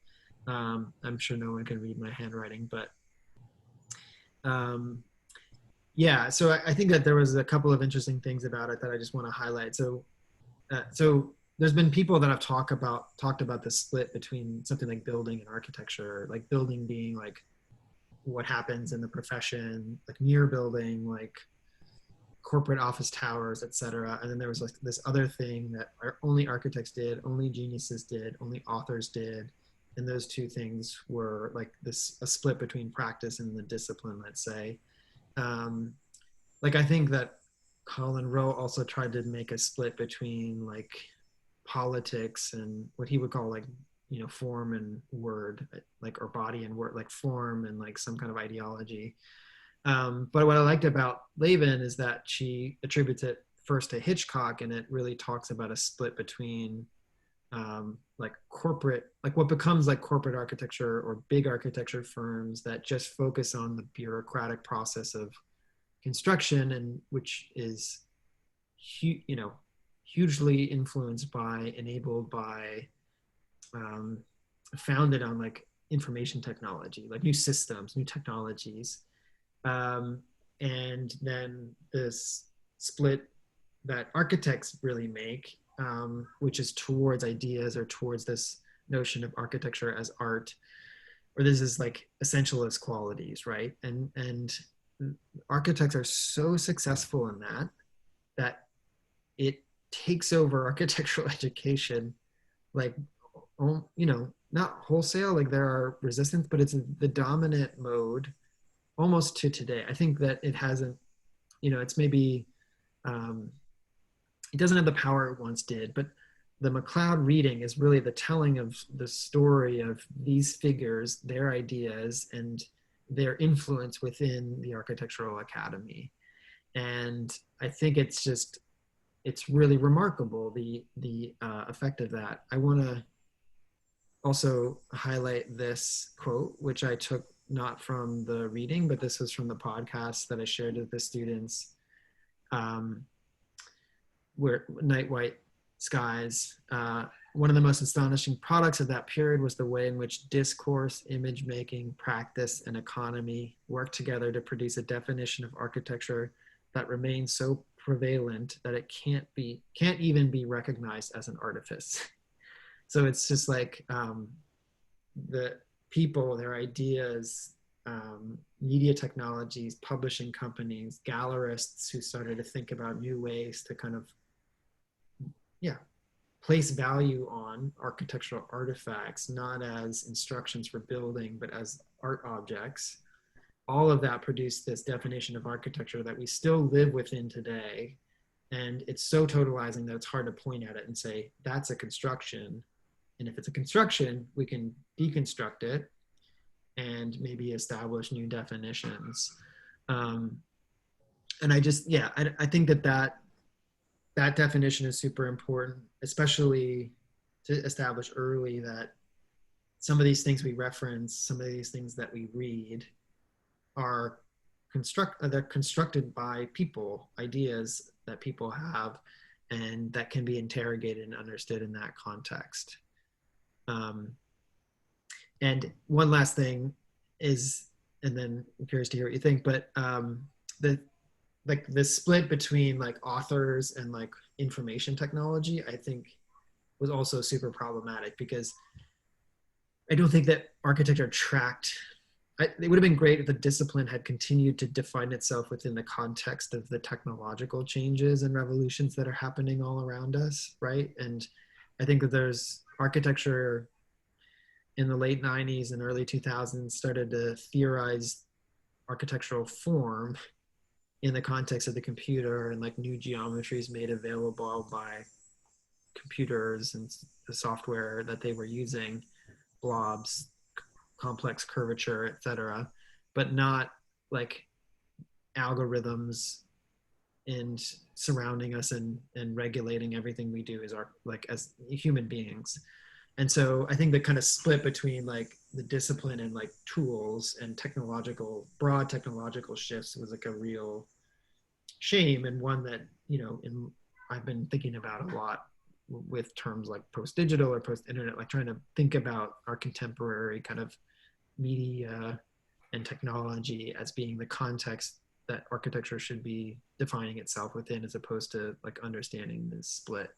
I'm sure no one can read my handwriting, but yeah. So I think that there was a couple of interesting things about it that I just want to highlight. So there's been people that have talked about the split between something like building and architecture, like building being like what happens in the profession, like near building, like corporate office towers, etc. And then there was like this other thing that only architects did, only geniuses did, only authors did. And those two things were like a split between practice and the discipline, let's say. Like I think that Colin Rowe also tried to make a split between like politics and what he would call like, form and word, like, or body and word, like form and like some kind of ideology. But what I liked about Laban is that she attributes it first to Hitchcock, and it really talks about a split between like corporate, like what becomes like corporate architecture or big architecture firms that just focus on the bureaucratic process of construction, and which is, hugely influenced by, enabled by, founded on like information technology, like new systems, new technologies. And then this split that architects really make, which is towards ideas or towards this notion of architecture as art, or this is like essentialist qualities, right? And architects are so successful in that it takes over architectural education, like, not wholesale, like there are resistance, but it's the dominant mode almost to today. I think that it hasn't, it's maybe, it doesn't have the power it once did, but the MacLeod reading is really the telling of the story of these figures, their ideas, and their influence within the Architectural Academy. And I think it's really remarkable, the effect of that. I want to also highlight this quote, which I took not from the reading, but this was from the podcast that I shared with the students, where Night White Skies, one of the most astonishing products of that period was the way in which discourse, image making, practice, and economy worked together to produce a definition of architecture that remains so prevalent that it can't even be recognized as an artifice. So it's just like the people, their ideas, media technologies, publishing companies, gallerists who started to think about new ways to kind of, place value on architectural artifacts, not as instructions for building, but as art objects. All of that produced this definition of architecture that we still live within today. And it's so totalizing that it's hard to point at it and say, that's a construction. And if it's a construction, we can deconstruct it and maybe establish new definitions. And I just, I think that definition is super important, especially to establish early that some of these things we reference, some of these things that we read are they're constructed by people, ideas that people have, and that can be interrogated and understood in that context. And one last thing is, and then I'm curious to hear what you think, but the split between like authors and like information technology, I think was also super problematic, because I don't think that architecture tracked. It would have been great if the discipline had continued to define itself within the context of the technological changes and revolutions that are happening all around us, right? And I think that there's architecture in the late 90s and early 2000s started to theorize architectural form in the context of the computer, and like new geometries made available by computers and the software that they were using, blobs, complex curvature, etc., but not like algorithms and surrounding us and regulating everything we do as human beings. And so I think the kind of split between like the discipline and like tools and broad technological shifts was like a real shame, and one that, I've been thinking about a lot with terms like post-digital or post-internet, like trying to think about our contemporary kind of media and technology as being the context that architecture should be defining itself within, as opposed to like understanding this split.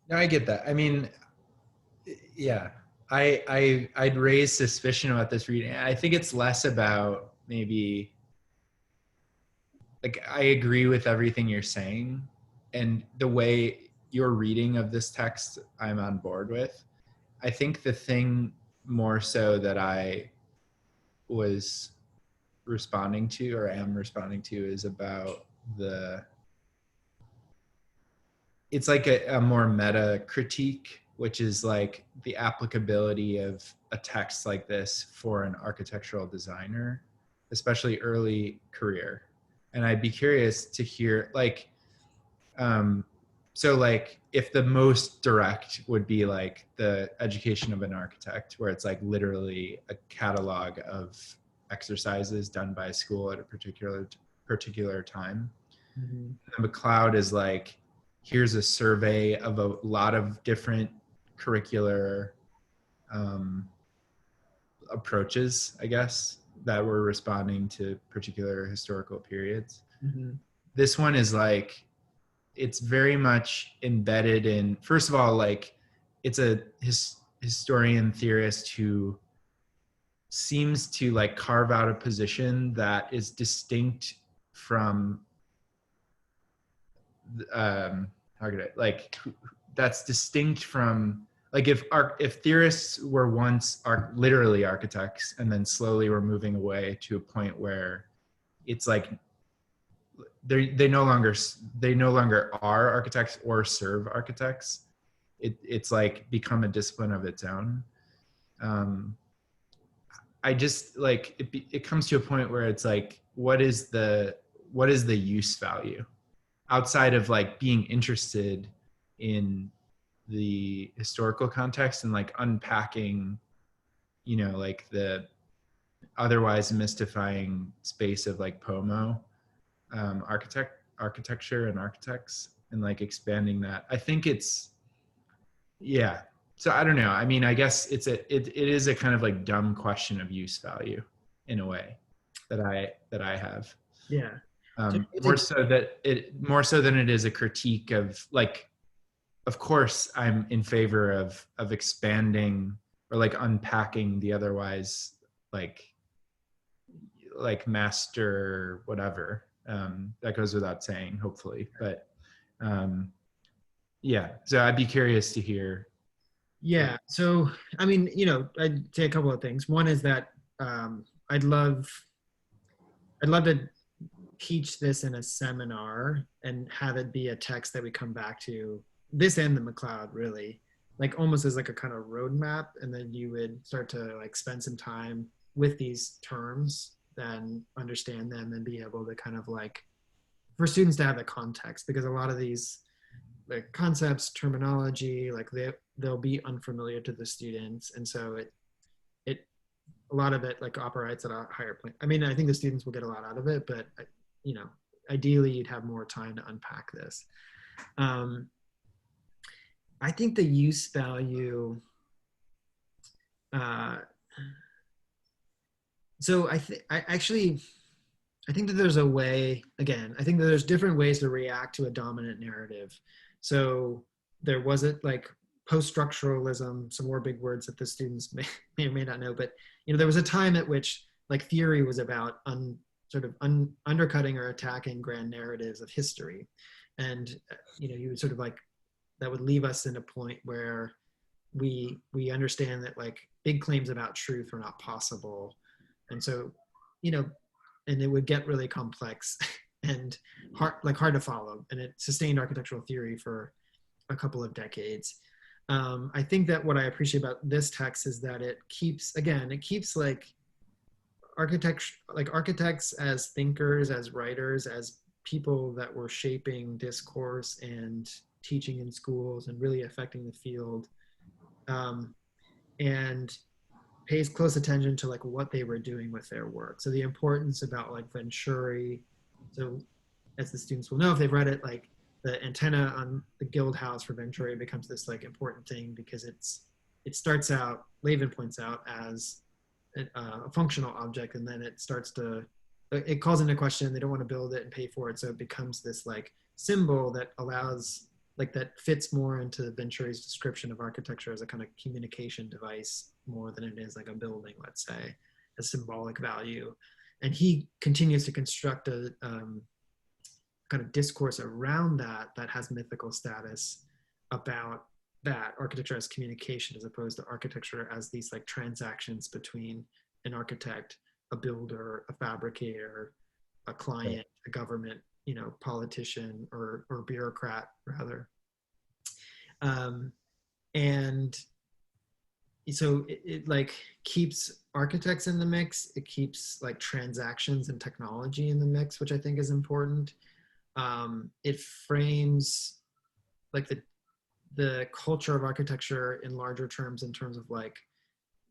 No, I get that. I mean, yeah, I'd raise suspicion about this reading. I think it's less about maybe like I agree with everything you're saying, and the way your reading of this text I'm on board with. I think the thing more so that I was responding to or am responding to is about the it's like a more meta critique, which is like the applicability of a text like this for an architectural designer, especially early career. And I'd be curious to hear like um so like if the most direct would be like the education of an architect, where it's like literally a catalog of exercises done by a school at a particular time. Mm-hmm. The McLeod is like, here's a survey of a lot of different curricular um, approaches, I guess, that were responding to particular historical periods. Mm-hmm. This one is like, it's very much embedded in, first of all, like, it's a historian theorist who seems to like carve out a position that is distinct from how could I like that's distinct from like if theorists were once literally architects and then slowly were moving away to a point where it's like they no longer are architects or serve architects. It's like become a discipline of its own. um I just like it comes to a point where it's like what is the use value outside of like being interested in the historical context and like unpacking, you know, like the otherwise mystifying space of like Pomo, architecture and architects, and like expanding that. I think it's, yeah. So I don't know. I mean, I guess it is a kind of like dumb question of use value in a way that I have. Yeah. More so than it is a critique of like, of course I'm in favor of expanding or like unpacking the otherwise like master whatever, that goes without saying hopefully, but yeah, so I'd be curious to hear. Yeah. So, I mean, you know, I'd say a couple of things. One is that um, I'd love, I'd love to teach this in a seminar and have it be a text that we come back to, this and the McLeod really, like almost as like a kind of roadmap. And then you would start to like spend some time with these terms, then understand them and be able to kind of like, for students to have the context, because a lot of these like concepts, terminology, like they'll be unfamiliar to the students. And so it, a lot of it like operates at a higher point. I mean, I think the students will get a lot out of it, but you know, ideally you'd have more time to unpack this. Um, I think the use value. Uh, so I think that there's a way. Again, I think that there's different ways to react to a dominant narrative. So there wasn't like post-structuralism, some more big words that the students may or may not know, but you know, there was a time at which like theory was about undercutting or attacking grand narratives of history. And you know, you would sort of like, that would leave us in a point where we understand that like big claims about truth are not possible. And so, you know, and it would get really complex and hard to follow. And it sustained architectural theory for a couple of decades. I think that what I appreciate about this text is that it keeps like architects as thinkers, as writers, as people that were shaping discourse and teaching in schools and really affecting the field, and pays close attention to like what they were doing with their work. So the importance about like Venturi. So as the students will know if they've read it, like the antenna on the guild house for Venturi becomes this like important thing because it starts out, Levin points out, as a functional object, and then it calls into question, they don't want to build it and pay for it, so it becomes this like symbol that allows, like, that fits more into Venturi's description of architecture as a kind of communication device more than it is like a building, let's say, a symbolic value. And he continues to construct kind of discourse around that that has mythical status about that architecture as communication as opposed to architecture as these like transactions between an architect, a builder, a fabricator, a client, a government, you know, politician or bureaucrat rather. And so it like keeps architects in the mix. It keeps like transactions and technology in the mix, which I think is important. It frames like the culture of architecture in larger terms, in terms of like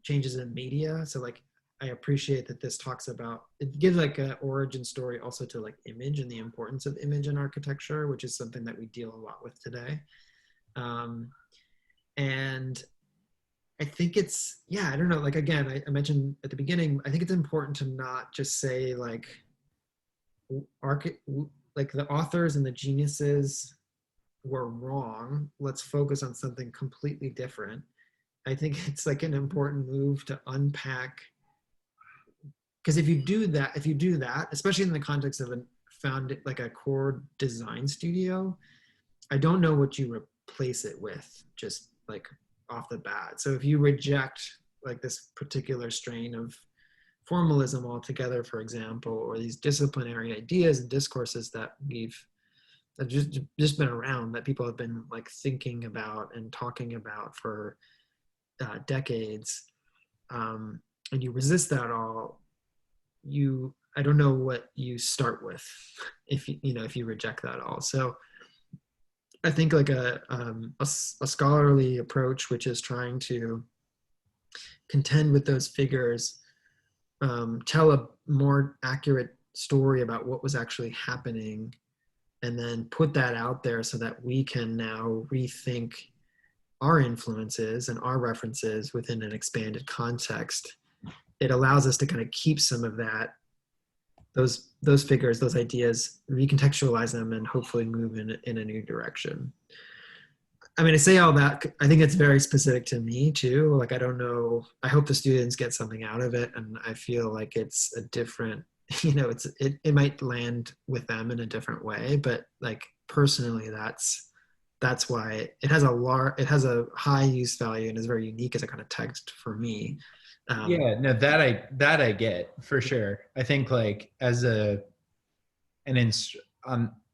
changes in media. So like I appreciate that this talks about, it gives like an origin story also to like image and the importance of image in architecture, which is something that we deal a lot with today. And I think it's, yeah, I don't know, like again, I mentioned at the beginning, I think it's important to not just say like like the authors and the geniuses were wrong. Let's focus on something completely different. I think it's like an important move to unpack, because if you do that, especially in the context of like a core design studio, I don't know what you replace it with just like off the bat. So if you reject like this particular strain of formalism altogether, for example, or these disciplinary ideas and discourses that have just been around, that people have been like thinking about and talking about for decades, and you resist that all, I don't know what you start with if you reject that all. So I think like a scholarly approach, which is trying to contend with those figures, tell a more accurate story about what was actually happening, and then put that out there so that we can now rethink our influences and our references within an expanded context. It allows us to kind of keep some of that, those figures, those ideas, recontextualize them, and hopefully move in a new direction. I mean, I say all that, I think it's very specific to me too. Like, I don't know, I hope the students get something out of it. And I feel like it's a different, it might land with them in a different way, but like personally, that's why it has a high use value and is very unique as a kind of text for me. Yeah, no, that I get for sure. I think like as an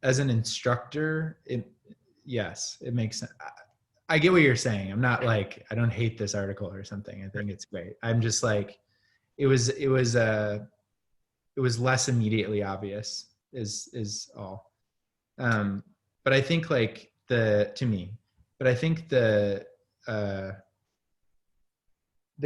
instructor, yes, it makes sense. I get what you're saying. I'm not like, I don't hate this article or something. I think it's great. I'm just like, it was less immediately obvious is all. But I think like but I think the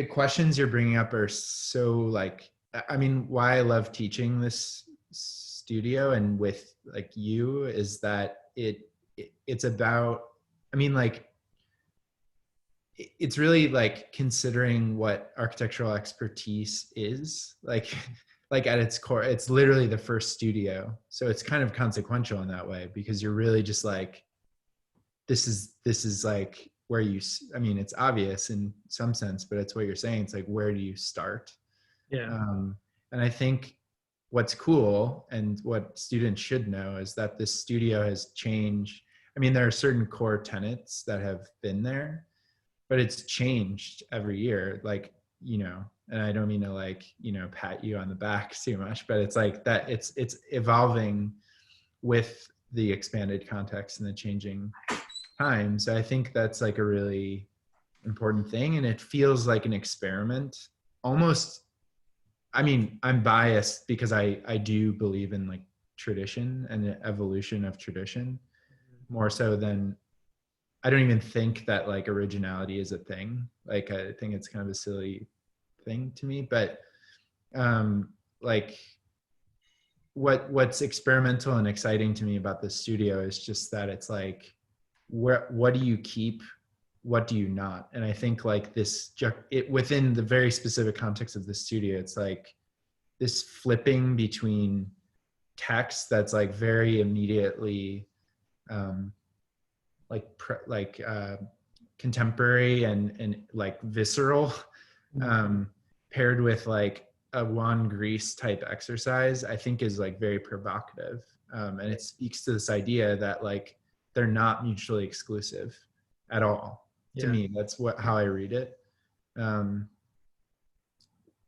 questions you're bringing up are so like, I mean, why I love teaching this studio and with like you is that it's about, I mean, like, it's really like considering what architectural expertise is like, like at its core, it's literally the first studio. So it's kind of consequential in that way, because you're really just like, this is like where I mean, it's obvious in some sense, but it's what you're saying. It's like, where do you start? Yeah. And I think what's cool and what students should know is that this studio has changed. I mean, there are certain core tenets that have been there, but it's changed every year. Like, and I don't mean to like, pat you on the back too much, but it's like that it's evolving with the expanded context and the changing times. I think that's like a really important thing. And it feels like an experiment almost. I mean, I'm biased because I do believe in like tradition and the evolution of tradition more so than, I don't even think that like originality is a thing. Like, I think it's kind of a silly thing to me, but like what's experimental and exciting to me about this studio is just that it's like, what do you keep? What do you not? And I think like within the very specific context of the studio, it's like this flipping between text that's like very immediately contemporary and like visceral, paired with like a Juan Gris type exercise, I think is like very provocative. And it speaks to this idea that like they're not mutually exclusive at all. To me, that's how I read it.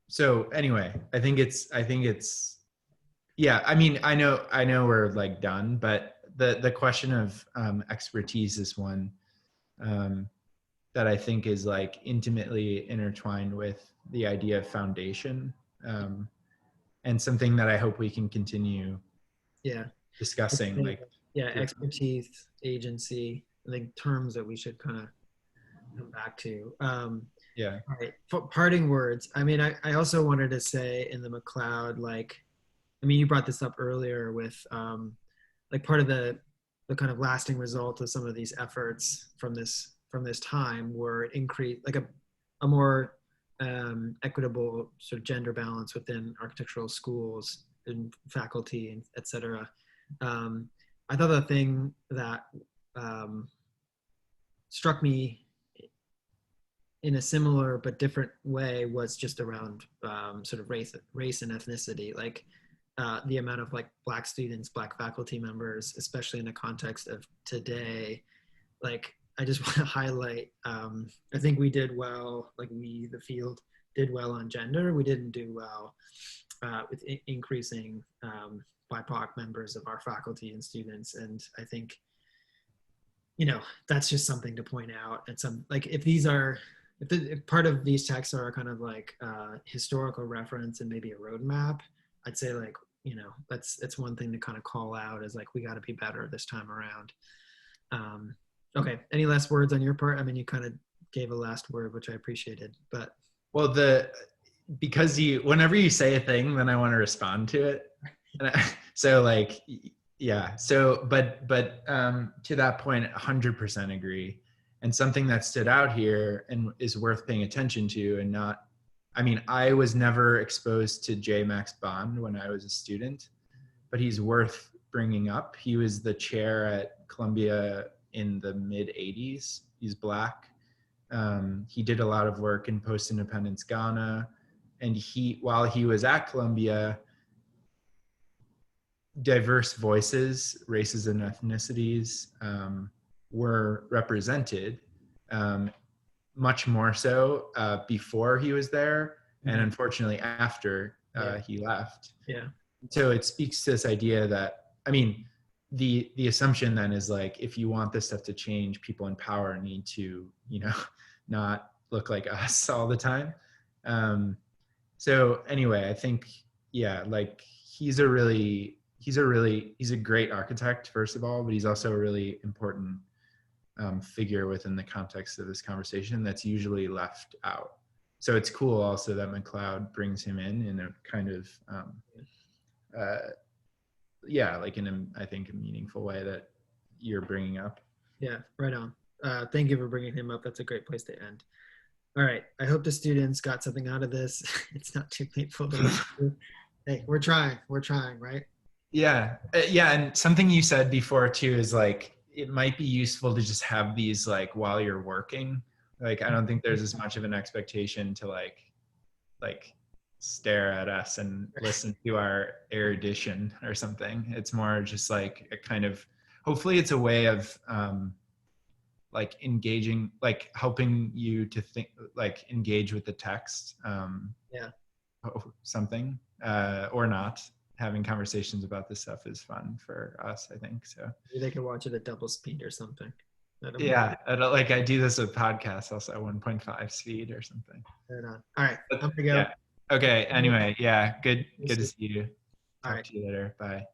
So anyway, I think it's yeah, I mean, I know we're like done, but the question of expertise is one that I think is like intimately intertwined with the idea of foundation, and something that I hope we can continue discussing. Like, expertise, agency, I think terms that we should kind of come back to. All right, parting words. I mean, I also wanted to say in the McLeod, like, I mean, you brought this up earlier with like part of the kind of lasting result of some of these efforts from this time were increase like a more equitable sort of gender balance within architectural schools and faculty and et cetera. I thought the thing that struck me in a similar but different way was just around sort of race and ethnicity, like the amount of like Black students, Black faculty members, especially in the context of today. Like, I just want to highlight, I think we did well, like the field did well on gender. We didn't do well with increasing BIPOC members of our faculty and students. And I think, you know, that's just something to point out. And some, like, if part of these texts are kind of like historical reference and maybe a roadmap, I'd say, like, you know, it's one thing to kind of call out as like, we got to be better this time around. Okay, any last words on your part? I mean, you kind of gave a last word, which I appreciated, but. Well, because whenever you say a thing, then I want to respond to it. So like, yeah, so, but to that point, 100% agree. And something that stood out here and is worth paying attention to, and not, I mean, I was never exposed to J. Max Bond when I was a student, but he's worth bringing up. He was the chair at Columbia in the mid 80s. He's Black. He did a lot of work in post-independence Ghana. And while he was at Columbia, diverse voices, races and ethnicities were represented, much more so before he was there, and unfortunately after he left. Yeah. So it speaks to this idea that, I mean, the assumption then is like, if you want this stuff to change, people in power need to, you know, not look like us all the time. So anyway, I think, yeah, like he's a great architect, first of all, but he's also a really important figure within the context of this conversation that's usually left out. So it's cool also that McLeod brings him in a kind of, like I think a meaningful way that you're bringing up. Yeah, right on. Thank you for bringing him up. That's a great place to end. All right. I hope the students got something out of this. It's not too painful to listen to. Hey, we're trying, right? Yeah. And something you said before too is like, it might be useful to just have these like while you're working. Like, I don't think there's as much of an expectation to like stare at us and listen to our erudition or something. It's more just like a kind of, hopefully it's a way of like engaging, like helping you to think, like engage with the text, something, or not. Having conversations about this stuff is fun for us, I think. So maybe they can watch it at double speed or something. Yeah, like I do this with podcasts also at 1.5 speed or something. Right on. All right, I'm gonna go. Yeah. Okay. Anyway, yeah. Good to see you. All Talk to you later. Bye.